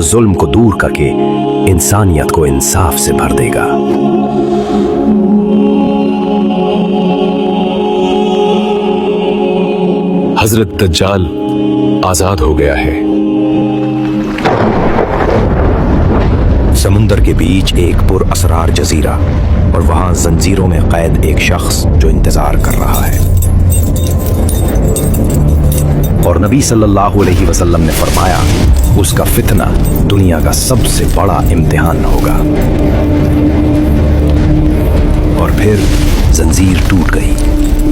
जो जुल्म को दूर करके इंसानियत को इंसाफ से भर देगा। हजरत दज्जाल आजाद हो गया है। समुंदर के बीच एक पुरअसरार जजीरा और वहां जंजीरों में कैद एक शख्स जो इंतजार कर रहा है। और नबी सल्लल्लाहु अलैहि वसल्लम ने फरमाया, उसका फितना दुनिया का सबसे बड़ा इम्तिहान होगा। और फिर जंजीर टूट गई,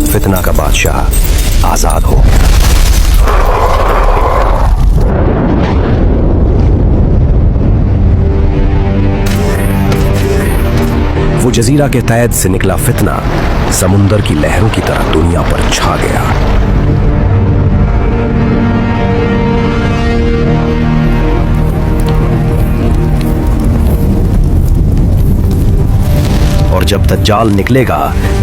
फितना का बादशाह आजाद हो गया। वो जजीरा के कैद से निकला फितना समुंदर की लहरों की तरह दुनिया पर छा गया। और जब दज्जाल निकलेगा,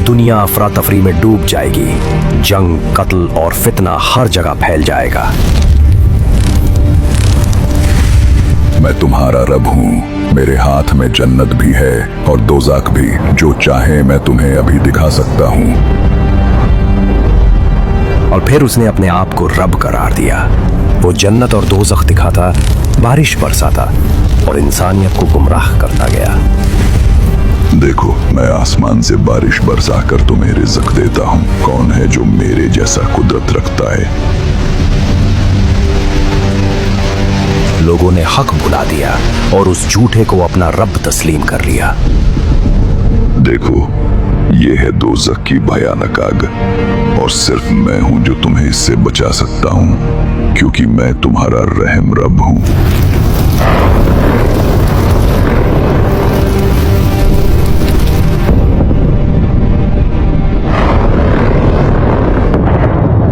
दुनिया अफरा तफरी में डूब जाएगी। जंग, कत्ल और फितना हर जगह फैल जाएगा। मैं तुम्हारा रब हूँ, मेरे हाथ में जन्नत भी है और दोज़ख भी। जो चाहे मैं तुम्हें अभी दिखा सकता हूँ। और फिर उसने अपने आप को रब करार दिया। वो जन्नत और दोज़ख दिखाता, बारिश बरसाता और इंसानियत को गुमराह करता गया। देखो, मैं आसमान से बारिश बरसा कर तुम्हें रिज़्क देता हूँ। कौन है जो मेरे जैसा कुदरत रखता है? लोगों ने हक भुला दिया और उस झूठे को अपना रब तस्लीम कर लिया। देखो, ये है दोज़ख की भयानक आग और सिर्फ मैं हूं जो तुम्हें इससे बचा सकता हूं, क्योंकि मैं तुम्हारा रहम रब हूं।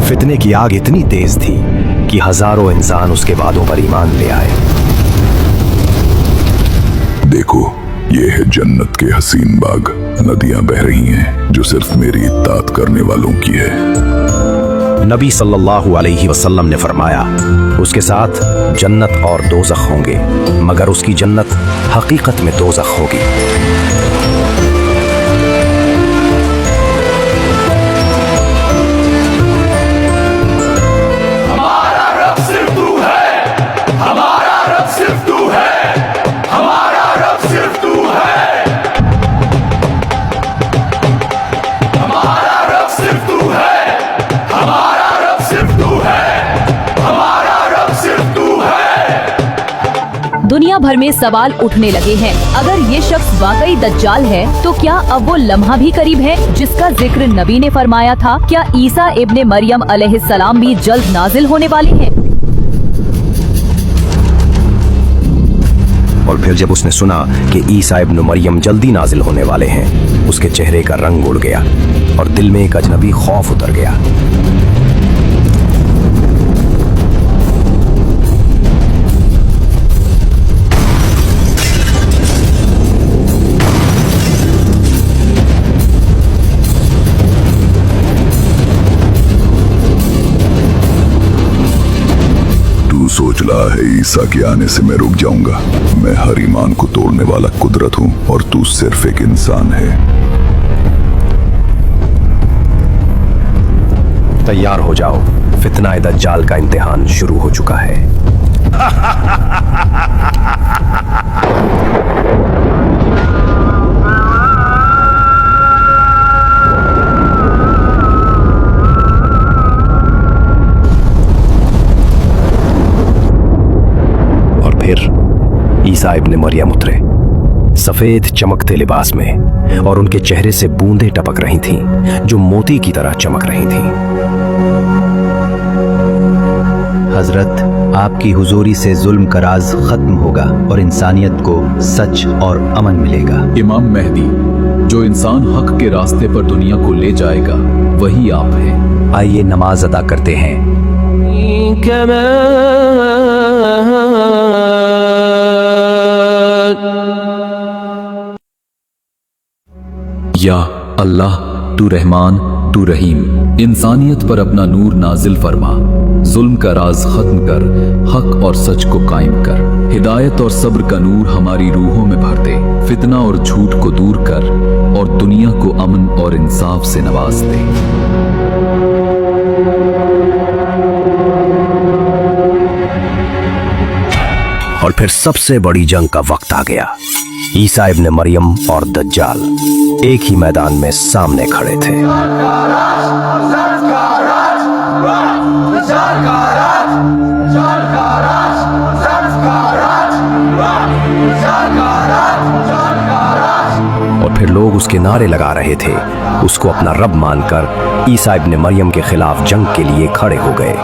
फितने की आग इतनी तेज थी कि हजारों इंसान उसके वादों पर ईमान ले आए। देखो, ये है जन्नत के हसीन बाग। नदियां बह रही हैं जो सिर्फ मेरी इत्ताअत करने वालों की है। नबी सल्लल्लाहु अलैहि वसल्लम ने फरमाया, उसके साथ जन्नत और दोज़ख होंगे, मगर उसकी जन्नत हकीकत में दोज़ख होगी। दुनिया भर में सवाल उठने लगे हैं, अगर ये शख्स वाकई दज्जाल है तो क्या अब वो लम्हा भी करीब है जिसका जिक्र नबी ने फरमाया था? क्या ईसा इब्ने मरियम अलैहिस्सलाम भी जल्द नाजिल होने वाले हैं? और फिर जब उसने सुना कि ईसा इब्न मरियम जल्दी नाजिल होने वाले हैं, उसके चेहरे का रंग उड़ गया और दिल में एक अजनबी खौफ उतर गया। सोच रहा है ईसा के आने से मैं रुक जाऊंगा? मैं हर ईमान को तोड़ने वाला कुदरत हूं और तू सिर्फ एक इंसान है। तैयार हो जाओ, फितना दज्जाल का इम्तिहान शुरू हो चुका है। फिर ईसा इब्ने मरियम उतरे, सफेद चमकते लिबास में, और उनके चेहरे से बूंदें टपक रही थीं जो मोती की तरह चमक रही थीं। हजरत, आपकी हुजूरी से जुल्म का राज खत्म होगा और इंसानियत को सच और अमन मिलेगा। इमाम मेहदी, जो इंसान हक के रास्ते पर दुनिया को ले जाएगा, वही आप हैं। आइए नमाज अदा करते हैं। या अल्लाह, तू रहमान, तू रहीम, इंसानियत पर अपना नूर नाजिल फरमा, जुल्म का राज खत्म कर, हक और सच को कायम कर, हिदायत और सब्र का नूर हमारी रूहों में भर दे, फितना और झूठ को दूर कर और दुनिया को अमन और इंसाफ से नवाज दे। और फिर सबसे बड़ी जंग का वक्त आ गया। ईसा इब्ने मरियम और दज्जाल एक ही मैदान में सामने खड़े थे। और फिर लोग उसके नारे लगा रहे थे, उसको अपना रब मानकर ईसा इब्ने मरियम के खिलाफ जंग के लिए खड़े हो गए।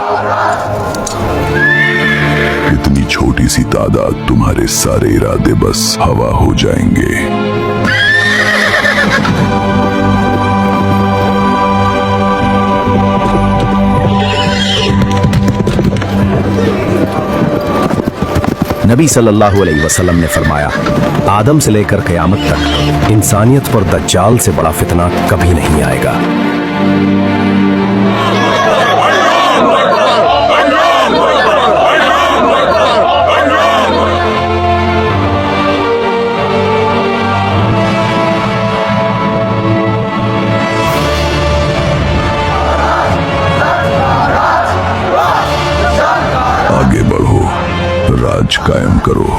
इतनी छोटी सी तादाद, तुम्हारे सारे इरादे बस हवा हो जाएंगे। नबी सल्लल्लाहु अलैहि वसल्लम ने फरमाया, आदम से लेकर क़यामत तक इंसानियत पर दज्जाल से बड़ा फितना कभी नहीं आएगा। आगे बढ़ो, राज कायम करो।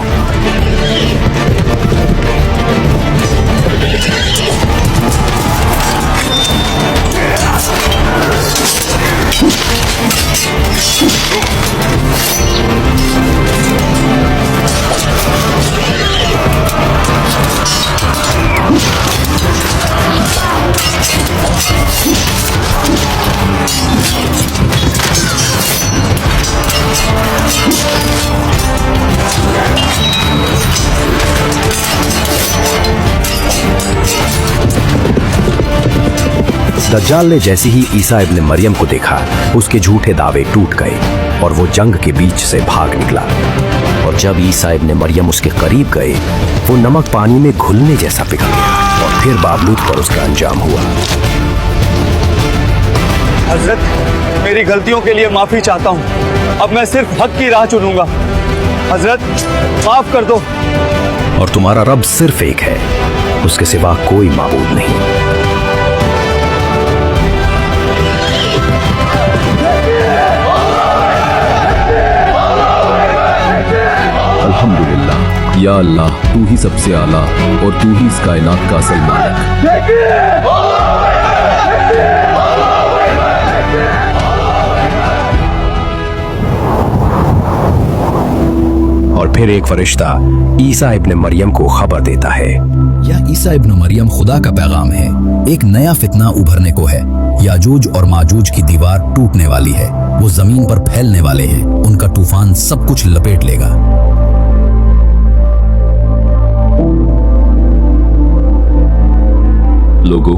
दज्जाल ने जैसे ही ईसा इब्ने मरियम को देखा, उसके झूठे दावे टूट गए और वो जंग के बीच से भाग निकला। और जब ईसा इब्ने मरियम उसके करीब गए, वो नमक पानी में घुलने जैसा पिघल गया और फिर बावजूद पर उसका अंजाम हुआ। हजरत, मेरी गलतियों के लिए माफी चाहता हूँ। अब मैं सिर्फ हक की राह चुनूंगा। हजरत, माफ कर दो। और तुम्हारा रब सिर्फ एक है, उसके सिवा कोई माबूद नहीं। अल्हम्दुलिल्लाह, या अल्लाह, तू ही सबसे आला और तू ही इस कायनात का असल मालिक। और फिर एक फरिश्ता ईसा इब्ने मरियम को खबर देता है, यह ईसा इब्न मरियम खुदा का पैगाम है। एक नया फितना उभरने को है। याजूज और माजूज की दीवार टूटने वाली है। वो जमीन पर फैलने वाले हैं। उनका तूफान सब कुछ लपेट लेगा। लोगों,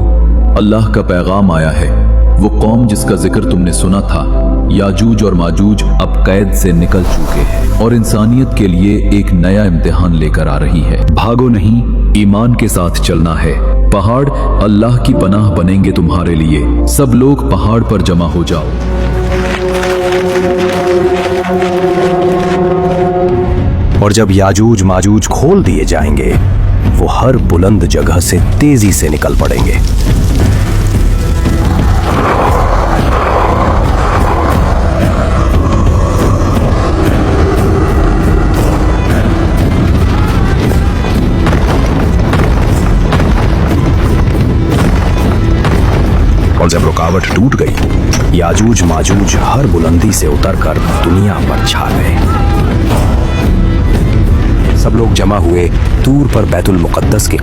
अल्लाह का पैगाम आया है। वो कौम जिसका जिक्र तुमने सुना था, याजूज और माजूज अब कैद से निकल चुके हैं और इंसानियत के लिए एक नया इम्तिहान लेकर आ रही है। भागो नहीं, ईमान के साथ चलना है। पहाड़ अल्लाह की पनाह बनेंगे तुम्हारे लिए। सब लोग पहाड़ पर जमा हो जाओ। और जब याजूज माजूज खोल दिए जाएंगे, वो हर बुलंद जगह से तेजी से निकल पड़ेंगे। और जब रुकावट टूट गई, याजूज माजूज हर बुलंदी से उतरकर दुनिया पर छा गए। सब लोग जमा हुए तूर पर बैतुल मुकद्दस के